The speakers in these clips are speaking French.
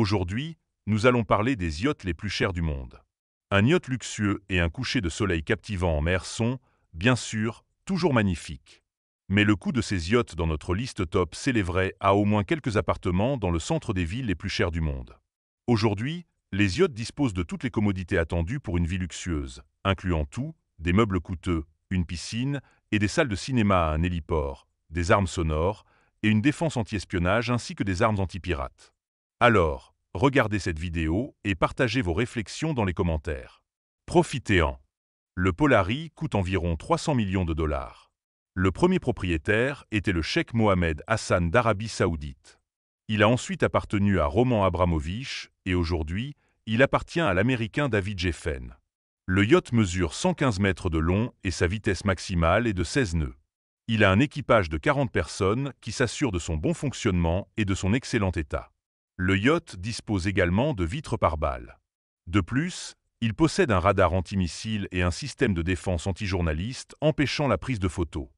Aujourd'hui, nous allons parler des yachts les plus chers du monde. Un yacht luxueux et un coucher de soleil captivant en mer sont, bien sûr, toujours magnifiques. Mais le coût de ces yachts dans notre liste top s'élèverait à au moins quelques appartements dans le centre des villes les plus chères du monde. Aujourd'hui, les yachts disposent de toutes les commodités attendues pour une vie luxueuse, incluant tout, des meubles coûteux, une piscine et des salles de cinéma à un héliport, des armes sonores et une défense anti-espionnage ainsi que des armes anti-pirates. Alors, regardez cette vidéo et partagez vos réflexions dans les commentaires. Profitez-en. Le Polari coûte environ 300 millions de dollars. Le premier propriétaire était le cheikh Mohamed Hassan d'Arabie Saoudite. Il a ensuite appartenu à Roman Abramovich et aujourd'hui, il appartient à l'Américain David Geffen. Le yacht mesure 115 mètres de long et sa vitesse maximale est de 16 nœuds. Il a un équipage de 40 personnes qui s'assure de son bon fonctionnement et de son excellent état. Le yacht dispose également de vitres pare-balles. De plus, il possède un radar antimissile et un système de défense anti-journaliste empêchant la prise de photos.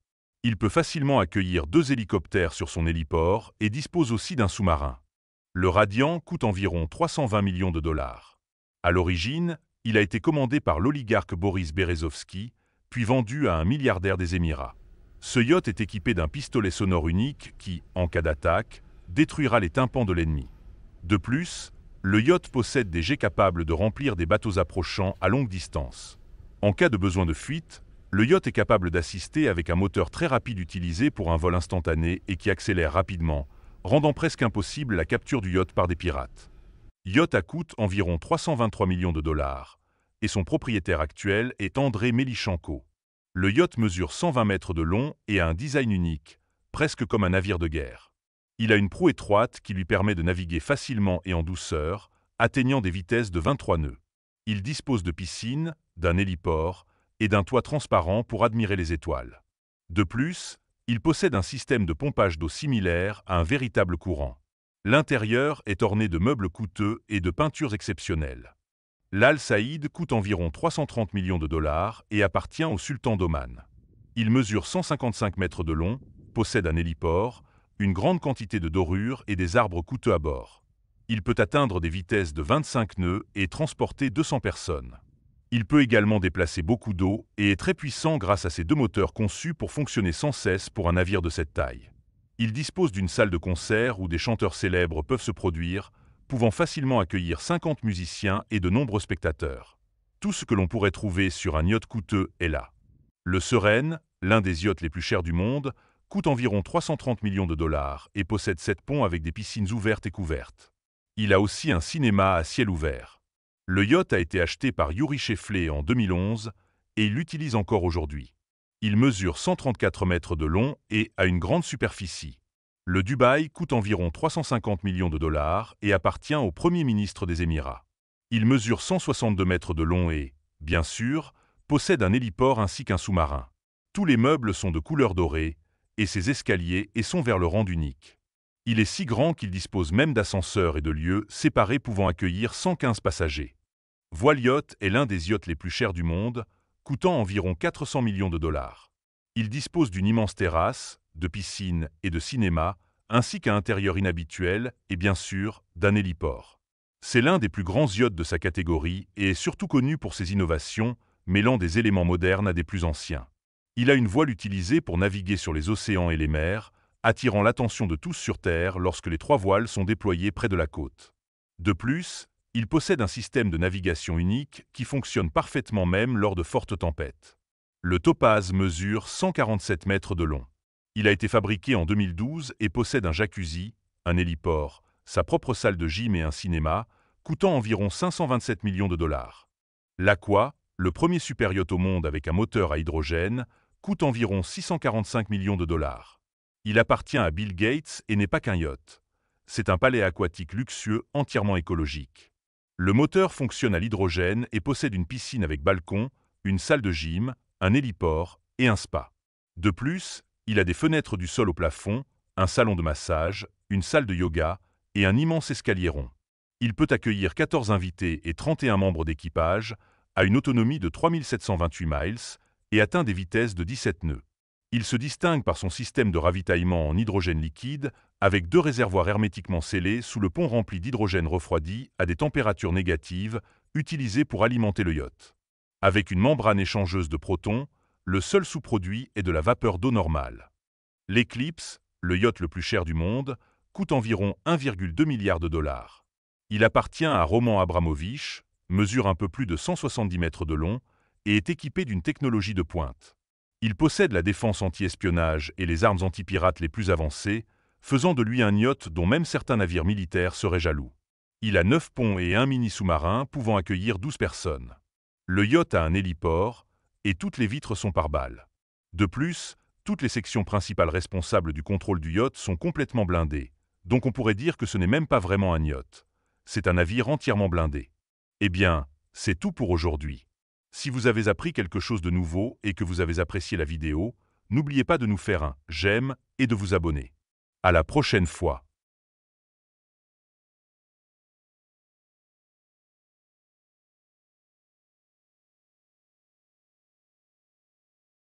Il peut facilement accueillir 2 hélicoptères sur son héliport et dispose aussi d'un sous-marin. Le Radiant coûte environ 320 millions de dollars. À l'origine, il a été commandé par l'oligarque Boris Berezovsky, puis vendu à un milliardaire des Émirats. Ce yacht est équipé d'un pistolet sonore unique qui, en cas d'attaque, détruira les tympans de l'ennemi. De plus, le yacht possède des jets capables de remplir des bateaux approchant à longue distance. En cas de besoin de fuite, le yacht est capable d'assister avec un moteur très rapide utilisé pour un vol instantané et qui accélère rapidement, rendant presque impossible la capture du yacht par des pirates. Yacht coûte environ 323 millions de dollars, et son propriétaire actuel est André Melichenko. Le yacht mesure 120 mètres de long et a un design unique, presque comme un navire de guerre. Il a une proue étroite qui lui permet de naviguer facilement et en douceur, atteignant des vitesses de 23 nœuds. Il dispose de piscine, d'un héliport et d'un toit transparent pour admirer les étoiles. De plus, il possède un système de pompage d'eau similaire à un véritable courant. L'intérieur est orné de meubles coûteux et de peintures exceptionnelles. L'Al Saïd coûte environ 330 millions de dollars et appartient au sultan d'Oman. Il mesure 155 mètres de long, possède un héliport, une grande quantité de dorures et des arbres coûteux à bord. Il peut atteindre des vitesses de 25 nœuds et transporter 200 personnes. Il peut également déplacer beaucoup d'eau et est très puissant grâce à ses 2 moteurs conçus pour fonctionner sans cesse pour un navire de cette taille. Il dispose d'une salle de concert où des chanteurs célèbres peuvent se produire, pouvant facilement accueillir 50 musiciens et de nombreux spectateurs. Tout ce que l'on pourrait trouver sur un yacht coûteux est là. Le Sereine, l'un des yachts les plus chers du monde, coûte environ 330 millions de dollars et possède 7 ponts avec des piscines ouvertes et couvertes. Il a aussi un cinéma à ciel ouvert. Le yacht a été acheté par Yuri Shefley en 2011 et il l'utilise encore aujourd'hui. Il mesure 134 mètres de long et a une grande superficie. Le Dubaï coûte environ 350 millions de dollars et appartient au Premier ministre des Émirats. Il mesure 162 mètres de long et, bien sûr, possède un héliport ainsi qu'un sous-marin. Tous les meubles sont de couleur dorée et ses escaliers sont vers le rang unique. Il est si grand qu'il dispose même d'ascenseurs et de lieux séparés pouvant accueillir 115 passagers. Voile Yacht est l'un des yachts les plus chers du monde, coûtant environ 400 millions de dollars. Il dispose d'une immense terrasse, de piscine et de cinéma, ainsi qu'un intérieur inhabituel et bien sûr d'un héliport. C'est l'un des plus grands yachts de sa catégorie et est surtout connu pour ses innovations, mêlant des éléments modernes à des plus anciens. Il a une voile utilisée pour naviguer sur les océans et les mers, attirant l'attention de tous sur Terre lorsque les 3 voiles sont déployées près de la côte. De plus, il possède un système de navigation unique qui fonctionne parfaitement même lors de fortes tempêtes. Le Topaz mesure 147 mètres de long. Il a été fabriqué en 2012 et possède un jacuzzi, un héliport, sa propre salle de gym et un cinéma, coûtant environ 527 millions de dollars. L'Aqua, le premier super yacht au monde avec un moteur à hydrogène, coûte environ 645 millions de dollars. Il appartient à Bill Gates et n'est pas qu'un yacht. C'est un palais aquatique luxueux entièrement écologique. Le moteur fonctionne à l'hydrogène et possède une piscine avec balcon, une salle de gym, un héliport et un spa. De plus, il a des fenêtres du sol au plafond, un salon de massage, une salle de yoga et un immense escalier rond. Il peut accueillir 14 invités et 31 membres d'équipage, a une autonomie de 3728 miles et atteint des vitesses de 17 nœuds. Il se distingue par son système de ravitaillement en hydrogène liquide, avec 2 réservoirs hermétiquement scellés sous le pont rempli d'hydrogène refroidi à des températures négatives, utilisées pour alimenter le yacht. Avec une membrane échangeuse de protons, le seul sous-produit est de la vapeur d'eau normale. L'Eclipse, le yacht le plus cher du monde, coûte environ 1,2 milliard de dollars. Il appartient à Roman Abramovich, mesure un peu plus de 170 mètres de long et est équipé d'une technologie de pointe. Il possède la défense anti-espionnage et les armes anti-pirates les plus avancées, faisant de lui un yacht dont même certains navires militaires seraient jaloux. Il a 9 ponts et un mini-sous-marin pouvant accueillir 12 personnes. Le yacht a un héliport et toutes les vitres sont par balles. De plus, toutes les sections principales responsables du contrôle du yacht sont complètement blindées, donc on pourrait dire que ce n'est même pas vraiment un yacht. C'est un navire entièrement blindé. Eh bien, c'est tout pour aujourd'hui. Si vous avez appris quelque chose de nouveau et que vous avez apprécié la vidéo, n'oubliez pas de nous faire un « j'aime » et de vous abonner. À la prochaine fois.